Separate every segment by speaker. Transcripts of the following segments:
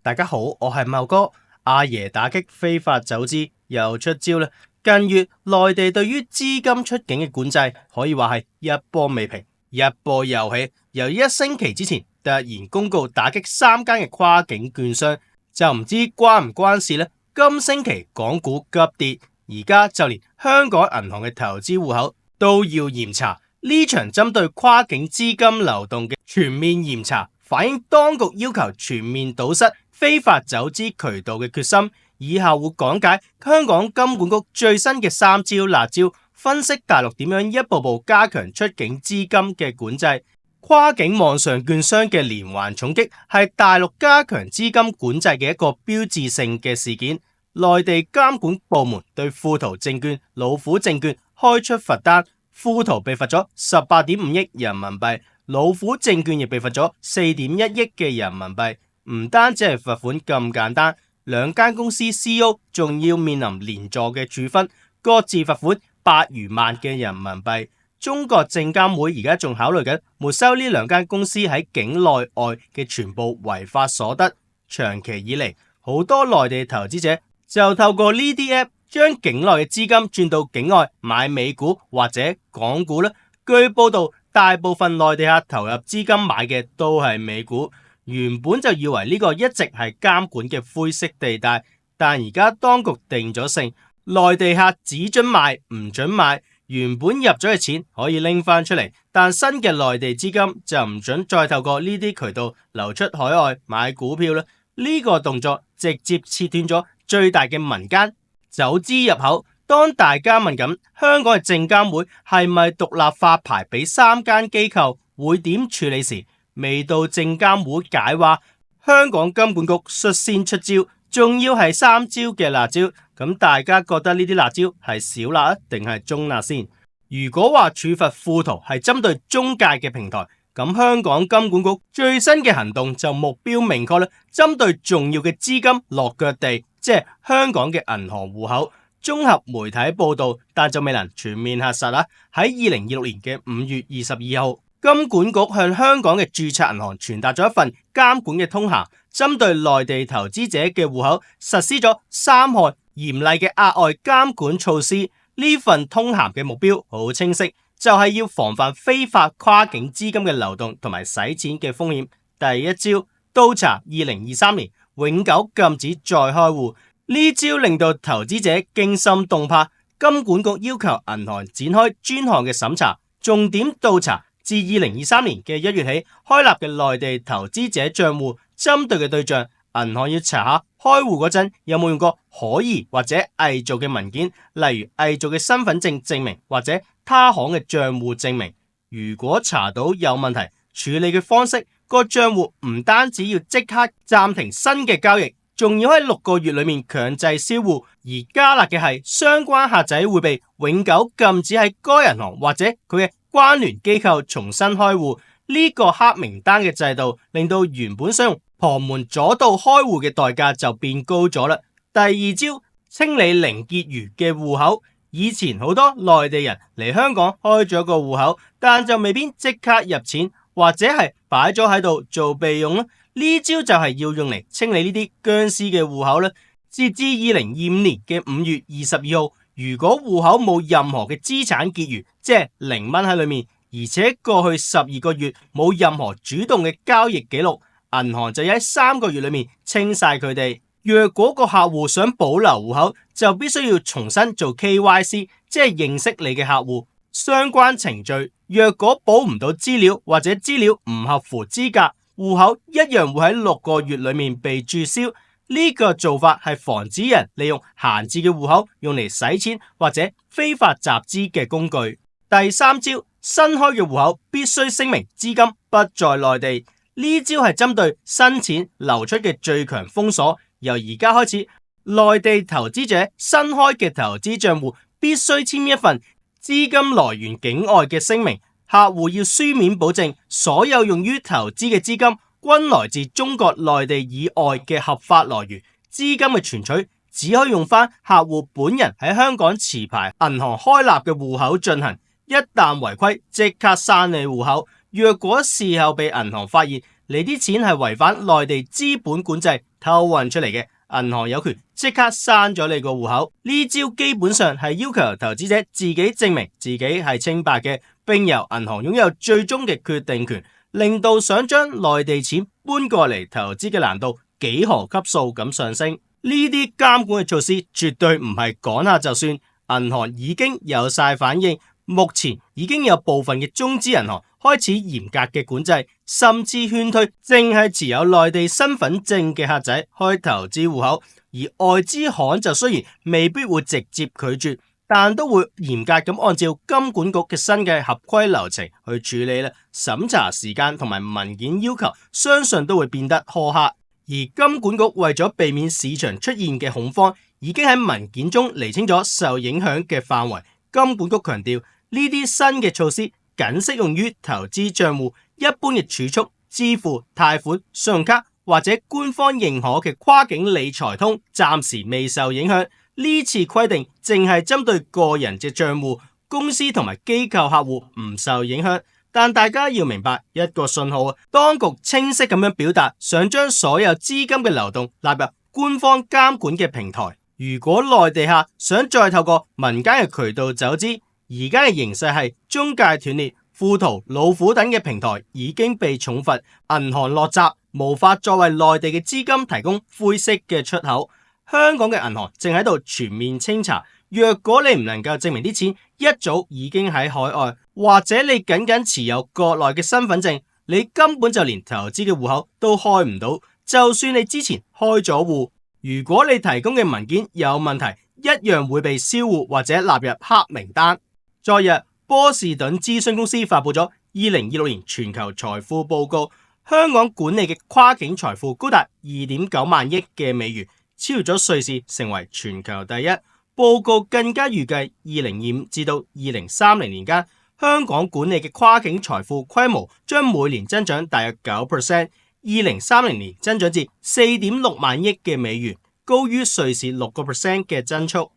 Speaker 1: 大家好，我係茂哥。阿爺打擊非法走資又出招啦！近月內地對於資金出境嘅管制可以話係一波未平，一波又起。由一星期之前突然公告打擊3間嘅跨境券商，就唔知關唔關事呢？今星期港股急跌，而家就連香港銀行嘅投資戶口都要嚴查。呢場針對跨境資金流動嘅全面嚴查，反映當局要求全面堵塞非法走資渠道嘅決心。以下會講解香港金管局最新嘅3招辣招，分析大陸點樣一步步加強出境資金嘅管制。跨境網上券商嘅連環重擊係大陸加強資金管制嘅一個標誌性嘅事件。內地監管部門對富途證券、老虎證券開出罰單，富途被罰咗18.5億人民幣，老虎證券亦被罰咗4.1億嘅人民幣。唔單止係罰款咁簡單，兩間公司 CEO 仲要面臨連坐嘅處分，各自罰款百餘萬嘅人民幣。中國證監會而家仲考慮緊沒收呢兩間公司喺境內外嘅全部違法所得。長期以嚟，好多內地投資者就透過呢啲 app 將境內嘅資金轉到境外買美股或者港股啦。據報道，大部分內地客投入資金買嘅都係美股。原本就以為呢個一直係監管嘅灰色地帶，但而家當局定咗性，內地客只准買唔准買。原本入咗嘅錢可以拎翻出嚟，但新嘅內地資金就唔准再透過呢啲渠道流出海外買股票啦。呢個動作直接切斷咗最大嘅民間走資入口。當大家問緊香港嘅證監會係咪獨立發牌俾3間機構，會點處理時，未到證監會解話，香港金管局率先出招，仲要係3招嘅辣招。咁大家覺得呢啲辣招係小辣定係中辣先？如果話處罰富途係針對中介嘅平台，咁香港金管局最新嘅行動就目標明確啦，針對重要嘅資金落腳地，即係香港嘅銀行戶口。綜合媒體報道，但就未能全面核實啦。喺2026年嘅5月22號，金管局向香港嘅註冊銀行傳達咗一份監管嘅通函，針對內地投資者嘅戶口實施咗3項嚴厲嘅額外監管措施。呢份通函嘅目標好清晰，就係要防範非法跨境資金嘅流動同埋洗錢嘅風險。第一招，督查2023年永久禁止再開戶。呢招令到投資者驚心動魄，金管局要求銀行展開專項嘅審查，重點督查自2023年嘅1月起開立嘅內地投資者賬戶，針對嘅對象，銀行要查下開戶嗰陣有冇用過可疑或者偽造嘅文件，例如偽造嘅身份證證明或者他行嘅賬戶證明。如果查到有問題，處理嘅方式，個賬戶唔單止要即刻暫停新嘅交易，仲要喺6個月裏面強制銷戶。而加辣嘅係相關客仔會被永久禁止喺該銀行或者佢嘅關聯機構重新開戶。呢個黑名單嘅制度令到原本想用旁門左道開戶嘅代價就變高咗啦。第二招，清理零結餘嘅戶口。以前好多內地人嚟香港開咗個戶口，但就未必即刻入錢，或者係擺咗喺度做備用啦。呢招就係要用嚟清理呢啲僵屍嘅戶口啦。截至2025年嘅5月22號，如果戶口冇任何嘅資產結餘，即係0蚊喺裏面，而且過去12個月冇任何主動嘅交易記錄，銀行就要喺3個月裏面清晒佢哋。若果個客戶想保留戶口，就必須要重新做 KYC， 即係認識你嘅客戶。相關程序若果保唔到資料或者資料唔合乎資格，戶口一樣會喺6個月裏面被註銷。呢個做法係防止人利用閒置嘅戶口用嚟洗錢或者非法集資嘅工具。第三招，新開嘅戶口必須聲明資金不在內地。呢招係針對新錢流出嘅最強封鎖。由而家開始，內地投資者新開嘅投資賬戶必須簽一份資金來源境外嘅聲明，客戶要書面保證所有用於投資嘅資金均來自中國內地以外嘅合法來源，資金嘅存取只可以用返客戶本人喺香港持牌銀行開立嘅戶口進行，一旦違規即刻刪你戶口。若果事後被銀行發現，你啲錢係違反內地資本管制偷運出嚟嘅，銀行有權即刻刪咗你個戶口。呢招基本上係要求投資者自己證明自己係清白嘅，並由銀行擁有最終嘅決定權，令到想將內地錢搬過嚟投資嘅難度幾何級數咁上升。呢啲監管嘅措施絕對唔係講下就算，銀行已經有晒反應，目前已經有部分嘅中資銀行開始嚴格嘅管制，甚至勸退淨係持有內地身份證嘅客仔開投資戶口，而外資行就雖然未必會直接拒絕，但都會嚴格咁按照金管局嘅新嘅合規流程去處理啦，審查時間同埋文件要求相信都會變得苛刻。而金管局為咗避免市場出現嘅恐慌，已經喺文件中釐清咗受影響嘅範圍。金管局強調，呢啲新嘅措施僅適用於投資賬戶，一般嘅儲蓄、支付、貸款、信用卡或者官方認可嘅跨境理財通暫時未受影響。呢次規定淨係針對個人嘅賬戶，公司同埋機構客戶唔受影響。但大家要明白一個信號，當局清晰咁樣表達，想將所有資金嘅流動納入官方監管嘅平台。如果內地客想再透過民間嘅渠道走資，而家嘅形勢係中介斷裂、富途、老虎等嘅平台已經被重罰，銀行落閘，無法再為內地嘅資金提供灰色嘅出口。香港嘅銀行正喺度全面清查，若果你唔能夠證明啲錢一早已經喺海外，或者你僅僅持有國內嘅身份證，你根本就連投資嘅戶口都開唔到。就算你之前開咗戶，如果你提供嘅文件有問題，一樣會被銷戶或者納入黑名單。昨日，波士頓諮詢公司發布咗2026年全球財富報告，香港管理嘅跨境財富高達2.9萬億嘅美元，超越咗瑞士，成為全球第一。報告更加預計2025至到2030年間，香港管理嘅跨境財富規模將每年增長大約9%，2030年增長至4.6萬億嘅美元，高於瑞士6% 嘅增速。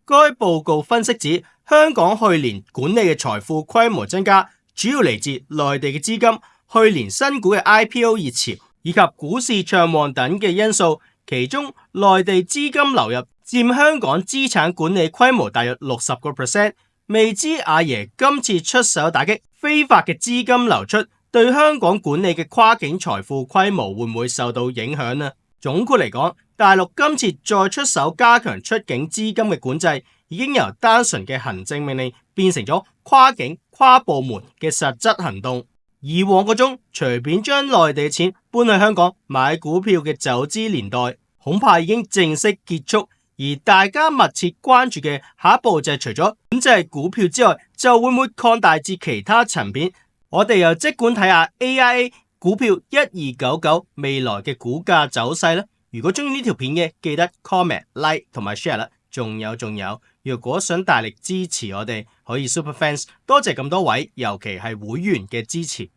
Speaker 1: 該報告分析指，香港去年管理嘅財富規模增加，主要嚟自內地嘅資金、去年新股嘅 IPO 熱潮以及股市暢旺等嘅因素，其中內地資金流入佔香港資產管理規模大約60%。未知阿爺今次出手打擊非法嘅資金流出，對香港管理嘅跨境財富規模會唔會受到影響呢？總括嚟講，大陸今次再出手加強出境資金嘅管制，已經由單純嘅行政命令變成咗跨境跨部門嘅實質行動。以往嗰種隨便將內地錢搬去香港買股票嘅走資年代，恐怕已經正式結束。而大家密切關注嘅下一步就係除咗管制股票之外，就會唔會擴大至其他層面？我哋又即管睇下 AIA 股票1299未來嘅股價走勢啦。如果中意呢條片嘅，記得 comment、like 同埋 share 啦。仲有，如果想大力支持我哋，可以 Super Fans。多謝咁多位，尤其係會員嘅支持。